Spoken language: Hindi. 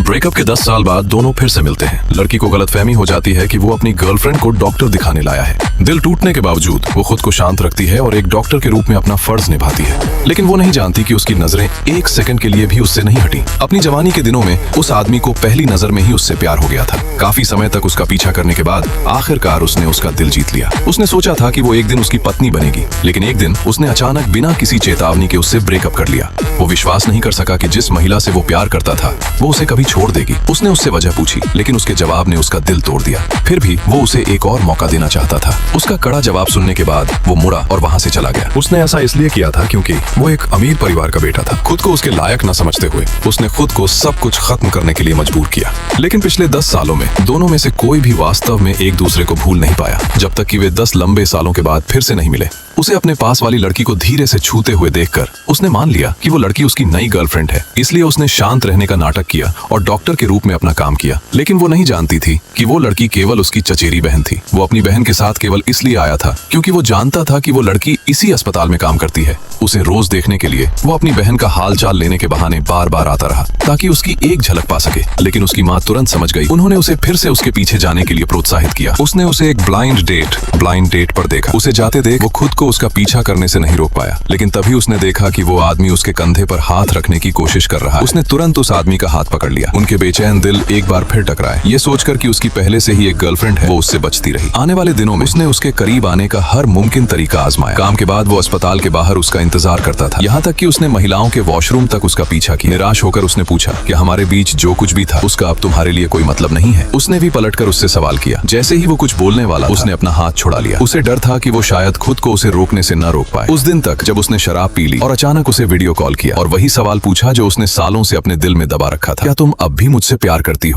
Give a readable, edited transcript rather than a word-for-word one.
ब्रेकअप के 10 साल बाद दोनों फिर से मिलते हैं। लड़की को गलतफहमी हो जाती है कि वो अपनी गर्लफ्रेंड को डॉक्टर दिखाने लाया है। दिल टूटने के बावजूद वो खुद को शांत रखती है और एक डॉक्टर के रूप में अपना फर्ज निभाती है। लेकिन वो नहीं जानती कि उसकी नजरें एक सेकंड के लिए भी उससे नहीं हटी। अपनी जवानी के दिनों में उस आदमी को पहली नजर में ही उससे प्यार हो गया था। काफी समय तक उसका पीछा करने के बाद आखिरकार उसने उसका दिल जीत लिया। उसने सोचा था कि वो एक दिन उसकी पत्नी बनेगी, लेकिन एक दिन उसने अचानक बिना किसी चेतावनी के उससे ब्रेकअप कर लिया। वो विश्वास नहीं कर सका कि जिस महिला से वो प्यार करता था वो उसे कभी छोड़ देगी। उसने उससे वजह पूछी, लेकिन उसके जवाब ने उसका दिल तोड़ दिया। फिर भी वो उसे एक और मौका देना चाहता था। उसका कड़ा जवाब सुनने के बाद वो मुड़ा और वहाँ से चला गया। उसने ऐसा इसलिए किया था क्योंकि वो एक अमीर परिवार का बेटा था। खुद को उसके लायक न समझते हुए उसने खुद को सब कुछ खत्म करने के लिए मजबूर किया। लेकिन पिछले 10 सालों में दोनों में से कोई भी वास्तव में एक दूसरे को भूल नहीं पाया, जब तक कि वे 10 लंबे सालों के बाद फिर से नहीं मिले। उसे अपने पास वाली लड़की को धीरे से छूते हुए देखकर उसने मान लिया कि वो लड़की उसकी नई गर्लफ्रेंड है। इसलिए उसने शांत रहने का नाटक किया और डॉक्टर के रूप में अपना काम किया। लेकिन वो नहीं जानती थी कि वो लड़की केवल उसकी चचेरी बहन थी। वो अपनी बहन के साथ केवल इसलिए आया था क्योंकि वो जानता था कि वो लड़की इसी अस्पताल में काम करती है। उसे रोज देखने के लिए वो अपनी बहन का हाल चाल लेने के बहाने बार बार आता रहा ताकि उसकी एक झलक पा सके। लेकिन उसकी माँ तुरंत समझ गई। उन्होंने उसे फिर से उसके पीछे जाने के लिए प्रोत्साहित किया। उसने उसे एक ब्लाइंड डेट पर देखा। उसे जाते देख वो खुद को उसका पीछा करने से नहीं रोक पाया। लेकिन तभी उसने देखा कि वो आदमी उसके कंधे पर हाथ रखने की कोशिश कर रहा है। उसने तुरंत उस आदमी का हाथ पकड़ लिया। उनके बेचैन दिल एक बार फिर टकराए। ये सोचकर कि उसकी पहले से ही एक गर्लफ्रेंड है, वो उससे बचती रही। आने वाले दिनों में उसने उसके करीब आने का हर मुमकिन तरीका आजमाया। काम के बाद वो अस्पताल के बाहर उसका इंतजार करता था, यहाँ तक कि उसने महिलाओं के वॉशरूम तक उसका पीछा किया। निराश होकर उसने पूछा कि हमारे बीच जो कुछ भी था उसका अब तुम्हारे लिए कोई मतलब नहीं है। उसने भी पलटकर उससे सवाल किया। जैसे ही वो कुछ बोलने वाला उसने अपना हाथ छुड़ा लिया। उसे डर था कि वो शायद खुद को उसे रोकने से न रोक पाए। उस दिन तक जब उसने शराब पी ली और अचानक उसे वीडियो कॉल किया और वही सवाल पूछा जो उसने सालों से अपने दिल में दबा रखा था, क्या तुम अब भी मुझसे प्यार करती हो?